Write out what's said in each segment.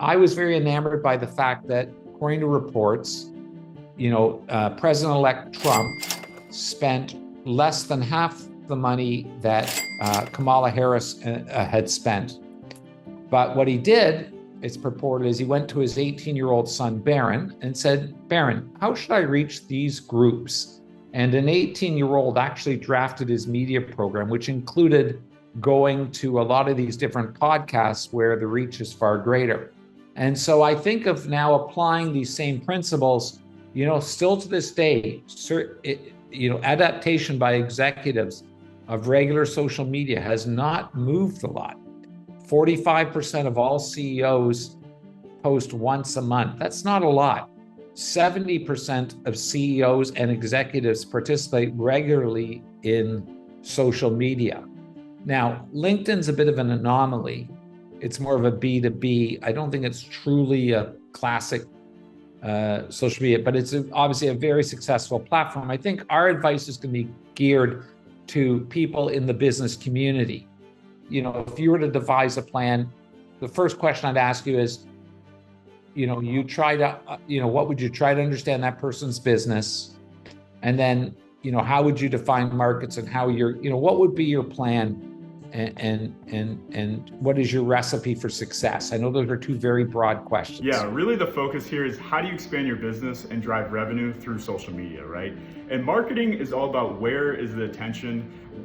I was very enamored by the fact that, according to reports, President-elect Trump spent less than half the money that Kamala Harris had spent. But what he did, it's purported, is he went to his 18-year-old son, Barron, and said, Barron, how should I reach these groups? And an 18-year-old actually drafted his media program, which included going to a lot of these different podcasts where the reach is far greater. And so I think of now applying these same principles, still to this day, adaptation by executives of regular social media has not moved a lot. 45% of all CEOs post once a month. That's not a lot. 70% of CEOs and executives participate regularly in social media. Now, LinkedIn's a bit of an anomaly. It's more of a B2B. I don't think it's truly a classic social media, but it's obviously a very successful platform. I think our advice is going to be geared to people in the business community. If you were to devise a plan, the first question I'd ask you is, what would you try to understand that person's business? And then, how would you define markets and how what would be your plan? And what is your recipe for success? I know those are two very broad questions. Yeah, really the focus here is how do you expand your business and drive revenue through social media, right? And marketing is all about where is the attention,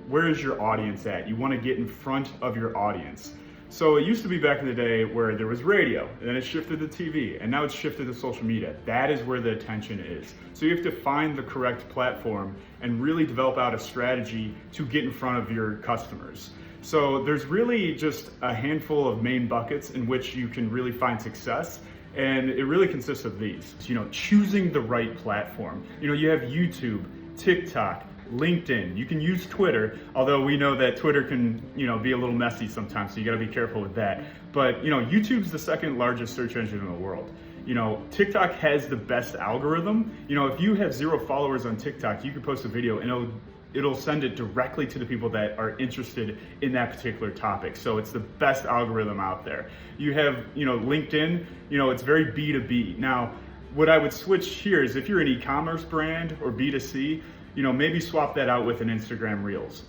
where is your audience at? You want to get in front of your audience. So it used to be back in the day where there was radio, and then it shifted to TV, and now it's shifted to social media. That is where the attention is. So you have to find the correct platform and really develop out a strategy to get in front of your customers. So there's really just a handful of main buckets in which you can really find success. And it really consists of these, choosing the right platform. You have YouTube, TikTok, LinkedIn. You can use Twitter, although we know that Twitter can, be a little messy sometimes, so you got to be careful with that. But, YouTube's the second largest search engine in the world. TikTok has the best algorithm. If you have 0 followers on TikTok, you can post a video and it'll send it directly to the people that are interested in that particular topic. So it's the best algorithm out there. You have, LinkedIn, it's very B2B. Now, what I would switch here is if you're an e-commerce brand or B2C, maybe swap that out with an Instagram Reels.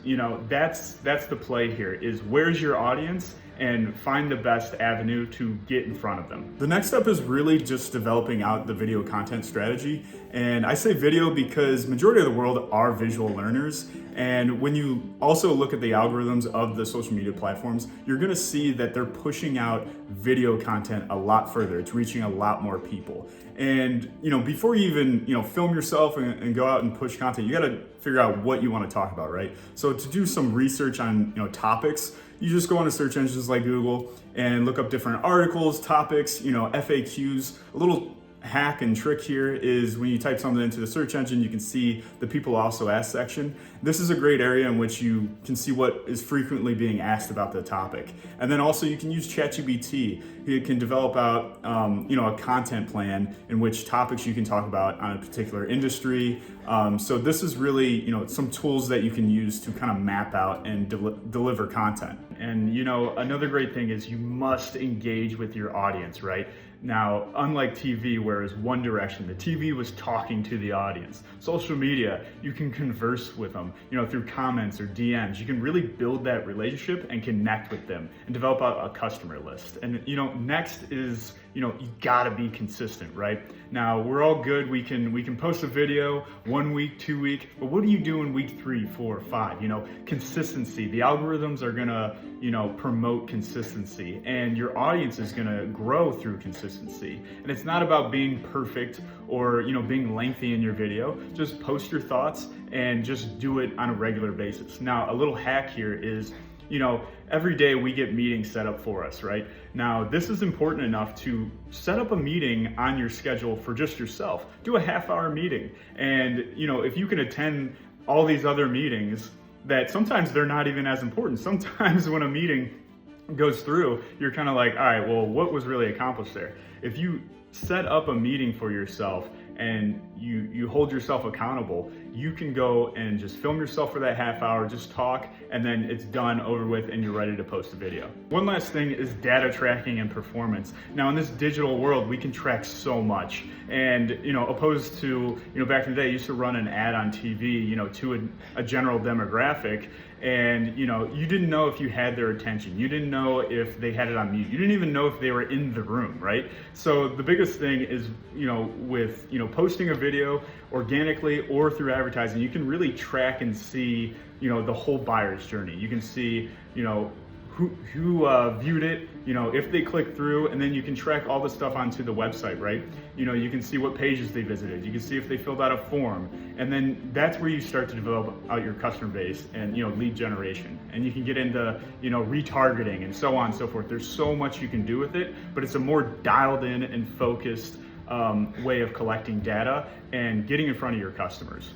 That's the play here, is where's your audience and find the best avenue to get in front of them. The next step is really just developing out the video content strategy. And I say video because majority of the world are visual learners. And when you also look at the algorithms of the social media platforms, you're gonna see that they're pushing out video content a lot further. It's reaching a lot more people. And before you even film yourself and go out and push content, you gotta figure out what you wanna talk about, right? So to do some research on topics, you just go on to search engines like Google and look up different articles, topics, FAQs. A little hack and trick here is when you type something into the search engine, you can see the people also asked section. This is a great area in which you can see what is frequently being asked about the topic. And then also you can use ChatGPT. It can develop out, a content plan in which topics you can talk about on a particular industry. So this is really, some tools that you can use to kind of map out and deliver content. And, another great thing is you must engage with your audience, right? Now, unlike TV, where it's one direction, the TV was talking to the audience. Social media, you can converse with them, through comments or DMs. You can really build that relationship and connect with them and develop a customer list. And, next is, you gotta be consistent, right? Now, we're all good. We can post a video 1 week, 2 weeks, but what do you do in week 3, 4, 5? Consistency. The algorithms are gonna, promote consistency, and your audience is gonna grow through consistency. And it's not about being perfect or, being lengthy in your video. Just post your thoughts and just do it on a regular basis. Now, a little hack here is, every day we get meetings set up for us, right? Now, this is important enough to set up a meeting on your schedule for just yourself. Do a half-hour meeting. And, if you can attend all these other meetings that sometimes they're not even as important. Sometimes when a meeting goes through, you're kind of like, all right, well, what was really accomplished there? If you set up a meeting for yourself and you hold yourself accountable, you can go and just film yourself for that half hour, just talk, and then it's done, over with, and you're ready to post a video. One last thing is data tracking and performance. Now in this digital world, we can track so much, and opposed to back in the day, you used to run an ad on TV, to a general demographic, and you didn't know if you had their attention. You didn't know if they had it on mute. You didn't even know if they were in the room, right? So the biggest thing is, with posting a video organically or through advertising, you can really track and see the whole buyer's journey. You can see who viewed it, if they clicked through, and then you can track all the stuff onto the website, right? You can see what pages they visited. You can see if they filled out a form, and then that's where you start to develop out your customer base and lead generation. And you can get into retargeting and so on and so forth. There's so much you can do with it, but it's a more dialed in and focused way of collecting data and getting in front of your customers.